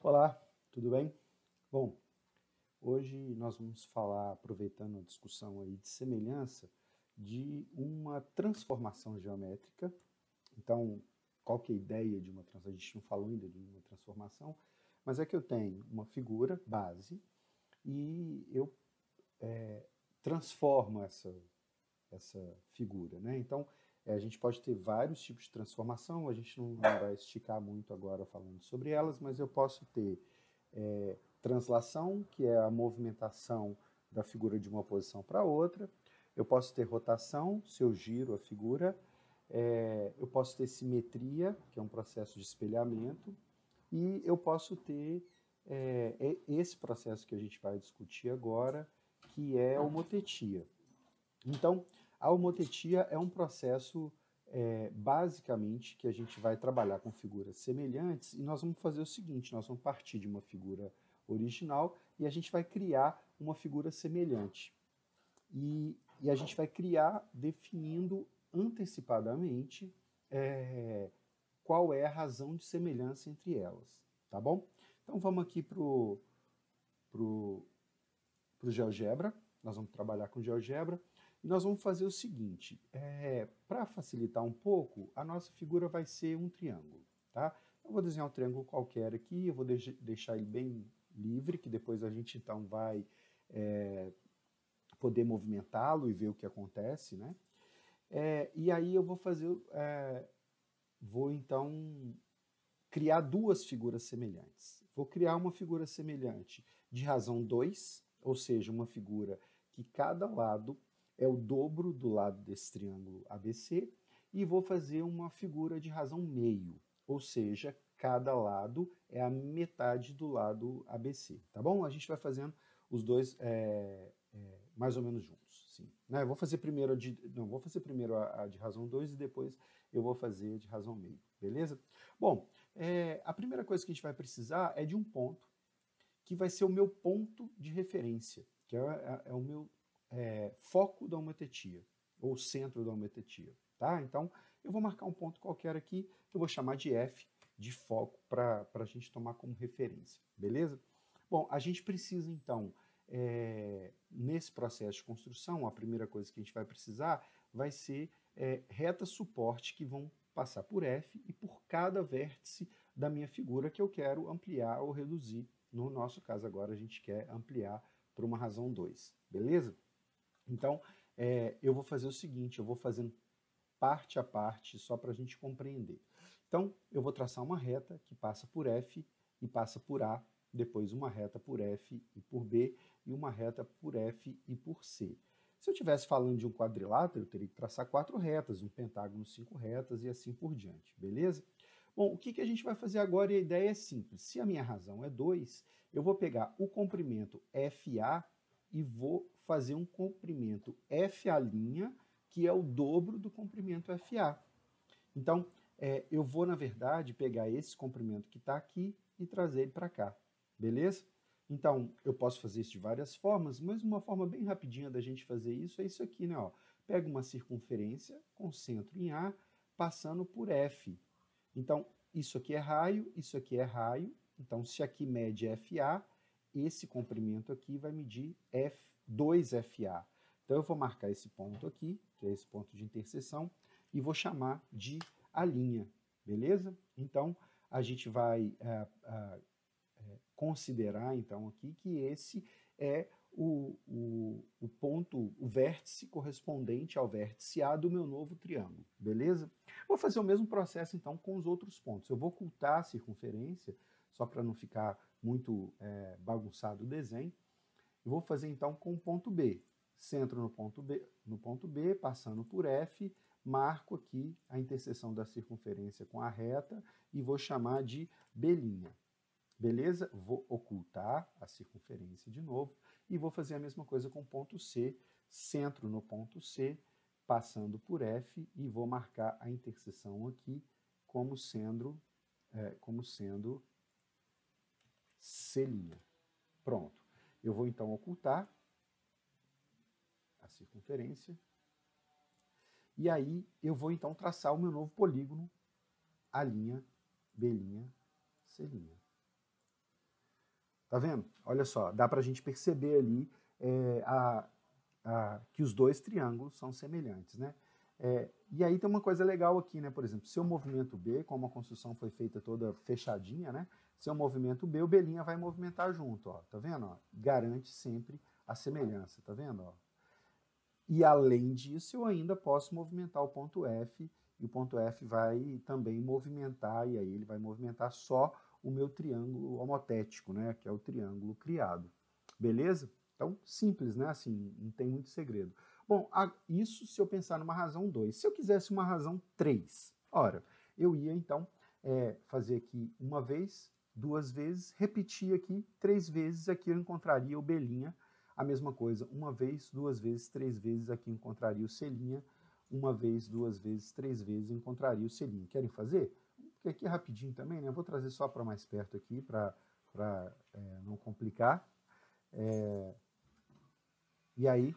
Olá, tudo bem? Bom, hoje nós vamos falar, aproveitando a discussão aí de semelhança, de uma transformação geométrica. Então, qual que é a ideia de uma transformação? A gente não falou ainda de uma transformação, mas é que eu tenho uma figura base e eu transformo essa figura, né? Então, a gente pode ter vários tipos de transformação, a gente não vai esticar muito agora falando sobre elas, mas eu posso ter translação, que é a movimentação da figura de uma posição para outra. Eu posso ter rotação, se eu giro a figura. Eu posso ter simetria, que é um processo de espelhamento. E eu posso ter esse processo que a gente vai discutir agora, que é a homotetia. Então, a homotetia é um processo, basicamente, que a gente vai trabalhar com figuras semelhantes e nós vamos fazer o seguinte, nós vamos partir de uma figura original e a gente vai criar uma figura semelhante. E a gente vai criar definindo antecipadamente qual é a razão de semelhança entre elas, tá bom? Então vamos aqui para o GeoGebra, nós vamos trabalhar com GeoGebra, e nós vamos fazer o seguinte, para facilitar um pouco, a nossa figura vai ser um triângulo, tá? Eu vou desenhar um triângulo qualquer aqui, eu vou deixar ele bem livre, que depois a gente então vai poder movimentá-lo e ver o que acontece, né? E aí eu vou fazer, vou então criar duas figuras semelhantes. Vou criar uma figura semelhante de razão 2, ou seja, uma figura que cada lado é o dobro do lado desse triângulo ABC, e vou fazer uma figura de razão meio, ou seja, cada lado é a metade do lado ABC, tá bom? A gente vai fazendo os dois mais ou menos juntos, sim. Né? Vou fazer primeiro a de razão 2 e depois eu vou fazer a de razão meio, beleza? Bom, a primeira coisa que a gente vai precisar é de um ponto, que vai ser o meu ponto de referência, que é o meu foco da homotetia, ou centro da homotetia. Tá? Então, eu vou marcar um ponto qualquer aqui, que eu vou chamar de F, de foco, para a gente tomar como referência. Beleza? Bom, a gente precisa, então, nesse processo de construção, a primeira coisa que a gente vai precisar vai ser retas suporte que vão passar por F e por cada vértice da minha figura que eu quero ampliar ou reduzir. No nosso caso agora a gente quer ampliar por uma razão 2, beleza? Então, eu vou fazer o seguinte, eu vou fazendo parte a parte só para a gente compreender. Então, eu vou traçar uma reta que passa por F e passa por A, depois uma reta por F e por B e uma reta por F e por C. Se eu estivesse falando de um quadrilátero, eu teria que traçar 4 retas, um pentágono 5 retas e assim por diante, beleza? Bom, o que a gente vai fazer agora? E a ideia é simples. Se a minha razão é 2, eu vou pegar o comprimento FA e vou fazer um comprimento FA', que é o dobro do comprimento FA. Então, eu vou, na verdade, pegar esse comprimento que está aqui e trazer ele para cá, beleza? Então, eu posso fazer isso de várias formas, mas uma forma bem rapidinha da gente fazer isso é isso aqui, né? Ó. Pega uma circunferência com centro em A, passando por F. Então, isso aqui é raio, isso aqui é raio. Então, se aqui mede FA, esse comprimento aqui vai medir 2FA. Então, eu vou marcar esse ponto aqui, que é esse ponto de interseção, e vou chamar de a linha, beleza? Então, a gente vai considerar, então, aqui que esse é o ponto, o vértice correspondente ao vértice A do meu novo triângulo, beleza? Vou fazer o mesmo processo, então, com os outros pontos. Eu vou ocultar a circunferência, só para não ficar muito bagunçado o desenho. Eu vou fazer, então, com o ponto B. Centro no ponto B, passando por F, marco aqui a interseção da circunferência com a reta e vou chamar de B'. Beleza? Vou ocultar a circunferência de novo e vou fazer a mesma coisa com o ponto C, centro no ponto C, passando por F e vou marcar a interseção aqui como sendo C'. Pronto. Eu vou então ocultar a circunferência e aí eu vou então traçar o meu novo polígono, A', B', C'. Tá vendo? Olha só, dá para a gente perceber ali que os dois triângulos são semelhantes, né? E aí tem uma coisa legal aqui, né? Por exemplo, se eu movimento B, como a construção foi feita toda fechadinha, né? Se eu movimento B, o B' vai movimentar junto, ó. Tá vendo? Ó? Garante sempre a semelhança, tá vendo? Ó? E além disso, eu ainda posso movimentar o ponto F, e o ponto F vai também movimentar, e aí ele vai movimentar só o meu triângulo homotético, né? Que é o triângulo criado. Beleza? Então, simples, né? Assim, não tem muito segredo. Bom, isso se eu pensar numa razão 2. Se eu quisesse uma razão 3, ora, eu ia então fazer aqui uma vez, duas vezes, repetir aqui 3 vezes, aqui eu encontraria o B', a mesma coisa, uma vez, duas vezes, 3 vezes, aqui encontraria o C', uma vez, duas vezes, 3 vezes, encontraria o C'. Querem fazer? Porque aqui é rapidinho também, né? Eu vou trazer só para mais perto aqui, para não complicar. E aí,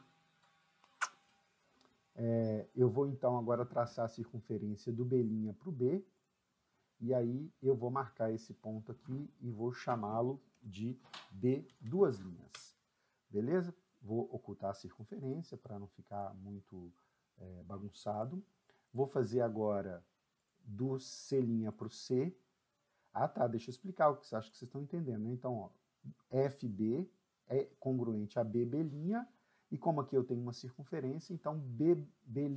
eu vou então agora traçar a circunferência do B' para o B, e aí eu vou marcar esse ponto aqui e vou chamá-lo de B duas linhas. Beleza? Vou ocultar a circunferência para não ficar muito bagunçado. Vou fazer agora do C' para o C. Ah, tá, deixa eu explicar o que você acha que vocês estão entendendo, né? Então, ó, FB é congruente a BB', e como aqui eu tenho uma circunferência, então B', B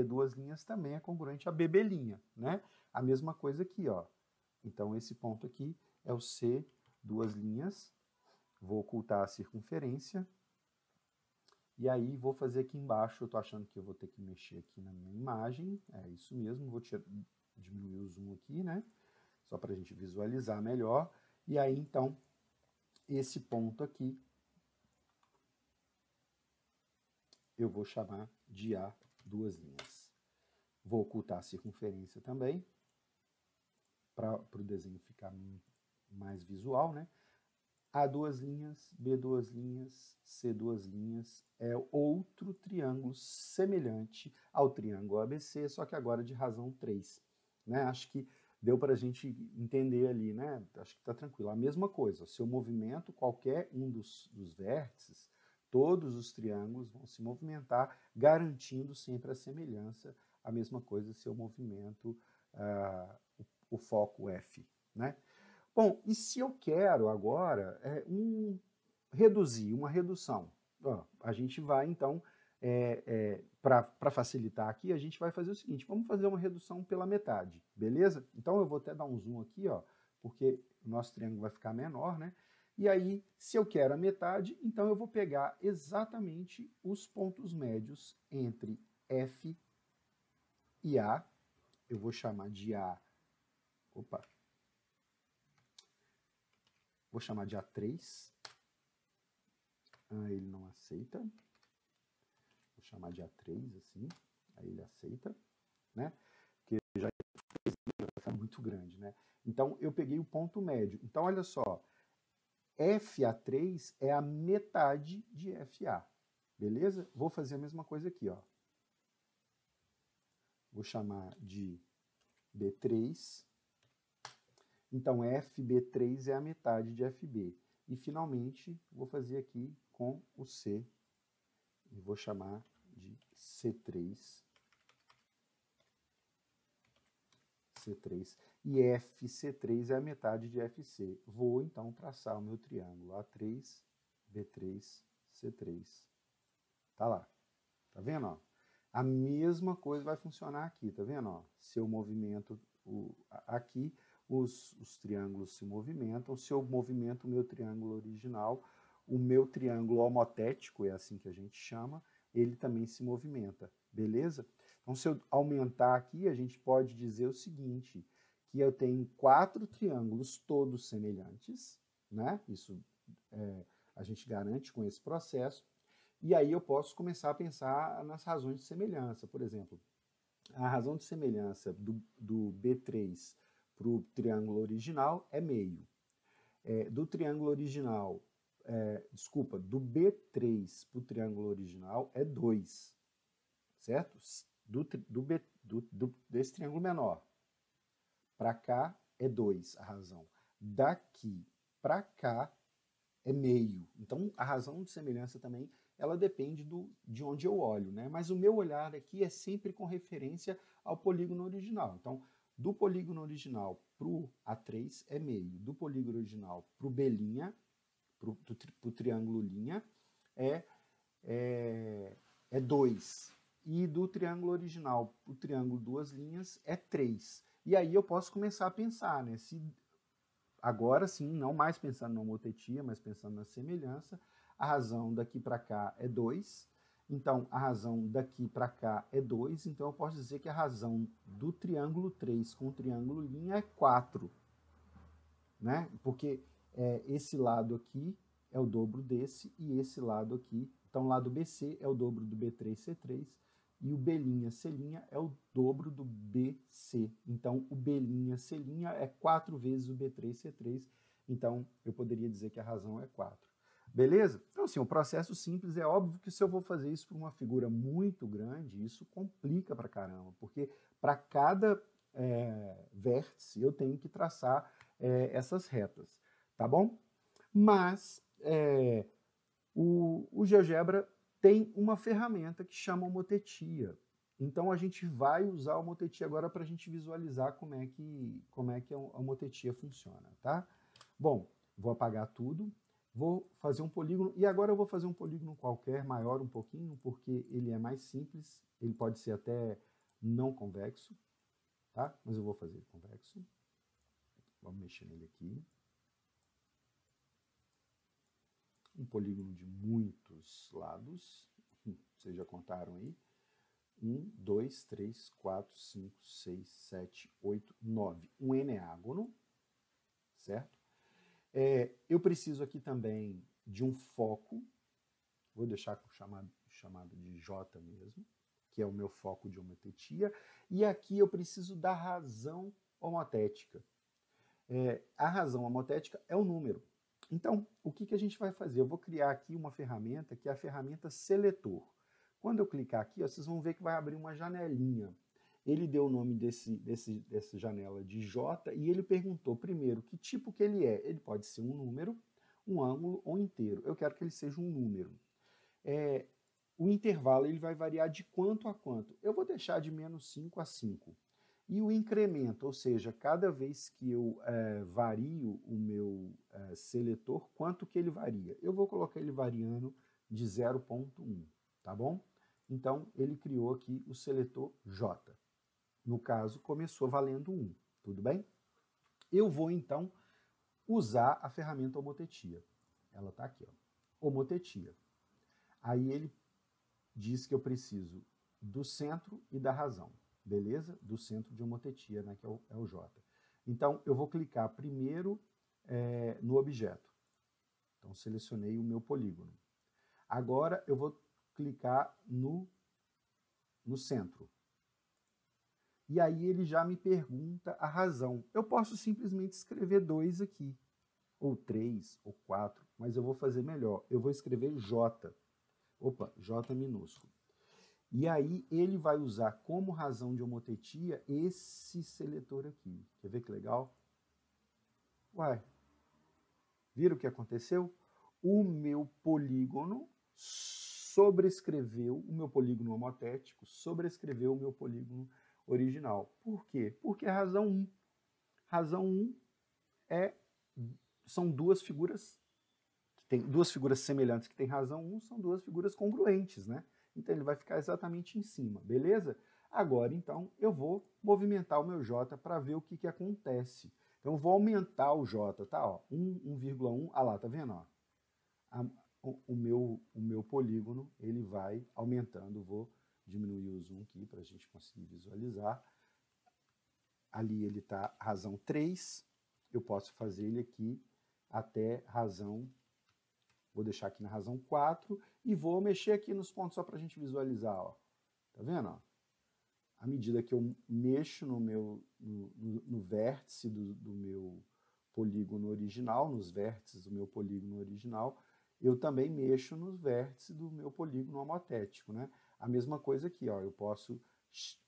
duas linhas também é congruente a BB', né? A mesma coisa aqui, ó. Então, esse ponto aqui é o C duas linhas. Vou ocultar a circunferência. E aí, vou fazer aqui embaixo, eu estou achando que eu vou ter que mexer aqui na minha imagem. É isso mesmo, vou diminuir o zoom aqui, né? Só para a gente visualizar melhor. E aí, então, esse ponto aqui, eu vou chamar de A duas linhas. Vou ocultar a circunferência também, para o desenho ficar mais visual, né? A duas linhas, B duas linhas, C duas linhas é outro triângulo semelhante ao triângulo ABC, só que agora de razão 3. Né? Acho que deu para a gente entender ali, né? Acho que está tranquilo. A mesma coisa, se eu movimento qualquer um dos vértices, todos os triângulos vão se movimentar, garantindo sempre a semelhança. A mesma coisa se eu movimento o foco F, né? Bom, e se eu quero agora reduzir, uma redução? Ó, a gente vai, então, para facilitar aqui, a gente vai fazer o seguinte, vamos fazer uma redução pela metade, beleza? Então, eu vou até dar um zoom aqui, ó, porque o nosso triângulo vai ficar menor, né? E aí, se eu quero a metade, então eu vou pegar exatamente os pontos médios entre F e A. Eu vou chamar de A... Opa! Vou chamar de A3. Ele não aceita. Vou chamar de A3, assim. Aí ele aceita, né? Porque já é muito grande, né? Então, eu peguei o ponto médio. Então, olha só. FA3 é a metade de FA. Beleza? Vou fazer a mesma coisa aqui, ó. Vou chamar de B3. Então, FB3 é a metade de FB. E, finalmente, vou fazer aqui com o C. E vou chamar de C3. C3. E FC3 é a metade de FC. Vou, então, traçar o meu triângulo A3, B3, C3. Tá lá. Tá vendo? Ó? A mesma coisa vai funcionar aqui, tá vendo? Ó? Se eu movimento aqui, os triângulos se movimentam. Se eu movimento o meu triângulo original, o meu triângulo homotético, é assim que a gente chama, ele também se movimenta, beleza? Então, se eu aumentar aqui, a gente pode dizer o seguinte, que eu tenho 4 triângulos todos semelhantes, né? Isso a gente garante com esse processo, e aí eu posso começar a pensar nas razões de semelhança. Por exemplo, a razão de semelhança do B3 para o triângulo original é meio. Do triângulo original, do B3 para o triângulo original é 2, certo? Desse triângulo menor para cá é 2 a razão. daqui para cá é meio. Então, a razão de semelhança também, ela depende de onde eu olho, né? Mas o meu olhar aqui é sempre com referência ao polígono original. Então, do polígono original para o A3 é meio. Do polígono original para o B', para o triângulo linha, é 2. E do triângulo original para o triângulo duas linhas é 3. E aí eu posso começar a pensar, né? Se agora sim, não mais pensando na homotetia, mas pensando na semelhança, a razão daqui para cá é 2, então a razão daqui para cá é 2, então eu posso dizer que a razão do triângulo 3 com o triângulo linha é 4, né? Porque esse lado aqui é o dobro desse e esse lado aqui, então o lado BC é o dobro do B3C3 e o B'C' é o dobro do BC. Então, o B'C' é 4 vezes o B3C3. Então, eu poderia dizer que a razão é 4. Beleza? Então, assim, o processo simples é óbvio que se eu vou fazer isso para uma figura muito grande, isso complica pra caramba, porque para cada vértice eu tenho que traçar essas retas, tá bom? Mas o GeoGebra tem uma ferramenta que chama homotetia. Então a gente vai usar a homotetia agora para a gente visualizar como é que a homotetia funciona, tá? Bom, vou apagar tudo, vou fazer um polígono, e agora eu vou fazer um polígono qualquer, maior um pouquinho, porque ele é mais simples, ele pode ser até não convexo, tá? Mas eu vou fazer ele convexo. Vamos mexer nele aqui. Um polígono de muitos lados, vocês já contaram aí, 1, 2, 3, 4, 5, 6, 7, 8, 9, um eneágono, certo? Eu preciso aqui também de um foco, vou deixar chamado de J mesmo, que é o meu foco de homotetia, e aqui eu preciso da razão homotética. A razão homotética é o número. Então, o que a gente vai fazer? Eu vou criar aqui uma ferramenta que é a ferramenta seletor. Quando eu clicar aqui, ó, vocês vão ver que vai abrir uma janelinha. Ele deu o nome dessa janela de J e ele perguntou primeiro que tipo que ele é. Ele pode ser um número, um ângulo ou inteiro. Eu quero que ele seja um número. O intervalo ele vai variar de quanto a quanto? Eu vou deixar de menos 5 a 5. E o incremento, ou seja, cada vez que eu vario o meu seletor, quanto que ele varia? Eu vou colocar ele variando de 0,1, tá bom? Então, ele criou aqui o seletor J. No caso, começou valendo 1, tudo bem? Eu vou, então, usar a ferramenta homotetia. Ela está aqui, ó, homotetia. Aí ele diz que eu preciso do centro e da razão. Beleza? Do centro de homotetia, né, que é o J. Então, eu vou clicar primeiro no objeto. Então, selecionei o meu polígono. Agora, eu vou clicar no centro. E aí ele já me pergunta a razão. Eu posso simplesmente escrever 2 aqui, ou 3, ou 4, mas eu vou fazer melhor. Eu vou escrever J. Opa, J minúsculo. E aí ele vai usar como razão de homotetia esse seletor aqui. Quer ver que legal? Uai, viram o que aconteceu? O meu polígono sobrescreveu, o meu polígono homotético sobrescreveu o meu polígono original. Por quê? Porque a razão 1. Razão 1 são duas figuras, duas figuras semelhantes que têm razão 1, são duas figuras congruentes, né? Então, ele vai ficar exatamente em cima, beleza? Agora, então, eu vou movimentar o meu J para ver o que acontece. Então, eu vou aumentar o J, tá? Ó, 1,1, ah lá, tá vendo? Ó? O meu polígono, ele vai aumentando. Vou diminuir o zoom aqui para a gente conseguir visualizar. Ali ele está razão 3, eu posso fazer ele aqui até razão, vou deixar aqui na razão 4, e vou mexer aqui nos pontos só para a gente visualizar, ó. Tá vendo? Ó? À medida que eu mexo no vértice do meu polígono original, nos vértices do meu polígono original, eu também mexo nos vértices do meu polígono homotético, né? A mesma coisa aqui, ó, eu posso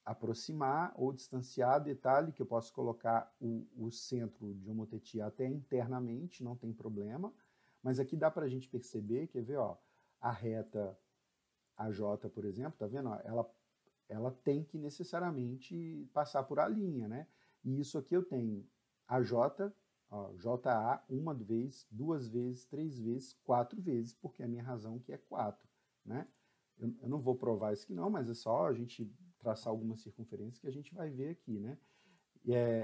aproximar ou distanciar, detalhe que eu posso colocar o centro de homotetia até internamente, não tem problema, mas aqui dá para a gente perceber, quer ver, ó, a reta AJ, por exemplo, tá vendo? Ó, ela tem que necessariamente passar por A', né? E isso aqui eu tenho AJ, ó, JA, uma vez, duas vezes, três vezes, quatro vezes, porque a minha razão aqui é 4, né? Eu não vou provar isso aqui não, mas é só a gente traçar algumas circunferências que a gente vai ver aqui, né?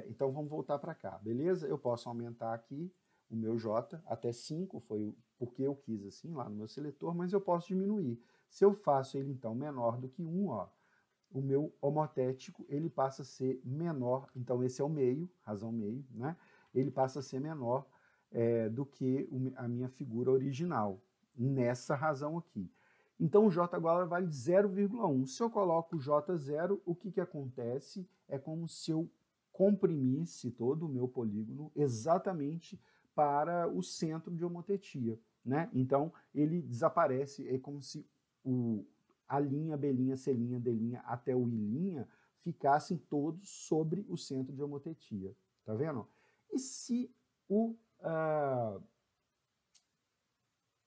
Então vamos voltar para cá, beleza? Eu posso aumentar aqui o meu J até 5, foi porque eu quis assim lá no meu seletor, mas eu posso diminuir. Se eu faço ele então menor do que 1, ó, o meu homotético ele passa a ser menor, então esse é o meio, razão meio, né? Ele passa a ser menor do que a minha figura original, nessa razão aqui. Então o J agora vale 0,1. Se eu coloco o J0, o que acontece? É como se eu comprimisse todo o meu polígono exatamente para o centro de homotetia, né? Então ele desaparece, é como se a linha, B', C', D', até o I' ficassem todos sobre o centro de homotetia. Tá vendo? E se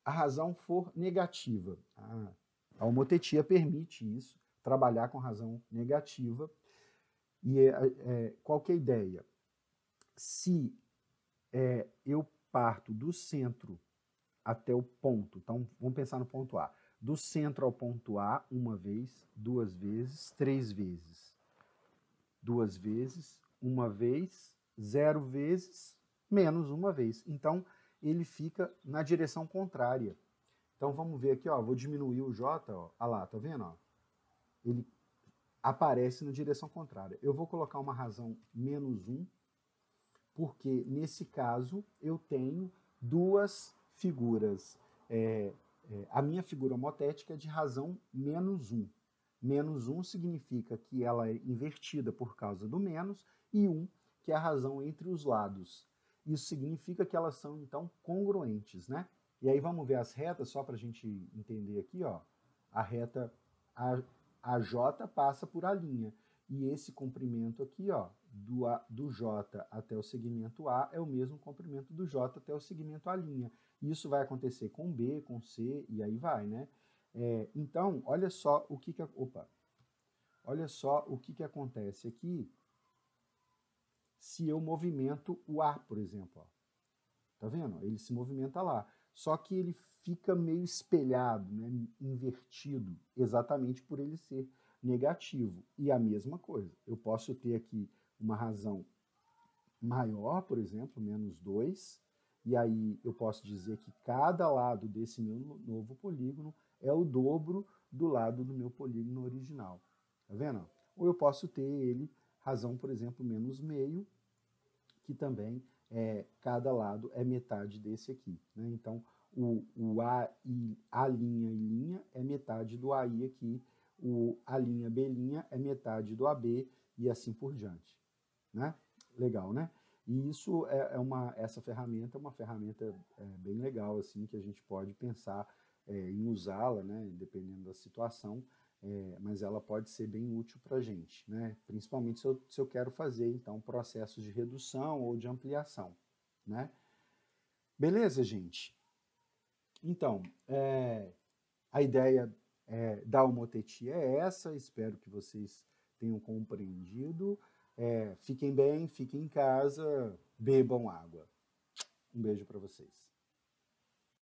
a razão for negativa? A homotetia permite isso, trabalhar com razão negativa. E qual que é a ideia? Se eu parto do centro até o ponto, então vamos pensar no ponto A, do centro ao ponto A, uma vez, duas vezes, três vezes, duas vezes, uma vez, 0 vezes, menos uma vez. Então, ele fica na direção contrária. Então, vamos ver aqui, ó, vou diminuir o J, ó, ah lá, tá vendo? Ó? Ele aparece na direção contrária. Eu vou colocar uma razão menos 1, porque, nesse caso, eu tenho duas figuras. A minha figura homotética é de razão menos 1. Menos 1 significa que ela é invertida por causa do menos, e 1, que é a razão entre os lados. Isso significa que elas são, então, congruentes, né? E aí vamos ver as retas, só para a gente entender aqui, ó. A reta AJ passa por A'. E esse comprimento aqui, ó, do J até o segmento A é o mesmo comprimento do J até o segmento A'. Isso vai acontecer com B, com C, e aí vai, né? Então, olha só o que olha só o que acontece aqui se eu movimento o A, por exemplo. Ó. Tá vendo? Ele se movimenta lá. Só que ele fica meio espelhado, né? Invertido, exatamente por ele ser negativo. E a mesma coisa, eu posso ter aqui uma razão maior, por exemplo, menos 2, e aí eu posso dizer que cada lado desse meu novo polígono é o dobro do lado do meu polígono original. Tá vendo? Ou eu posso ter ele, razão, por exemplo, menos meio, que também cada lado é metade desse aqui. Né? Então, o A' e' é metade do AI aqui, o A', B' é metade do AB e assim por diante. Né? Legal, né? E isso essa ferramenta é uma ferramenta bem legal, assim, que a gente pode pensar em usá-la, né, dependendo da situação, mas ela pode ser bem útil para a gente, né? Principalmente se eu quero fazer, então, processos de redução ou de ampliação, né? Beleza, gente? Então, a ideia da homotetia é essa, espero que vocês tenham compreendido. Fiquem bem, fiquem em casa, bebam água. Um beijo para vocês.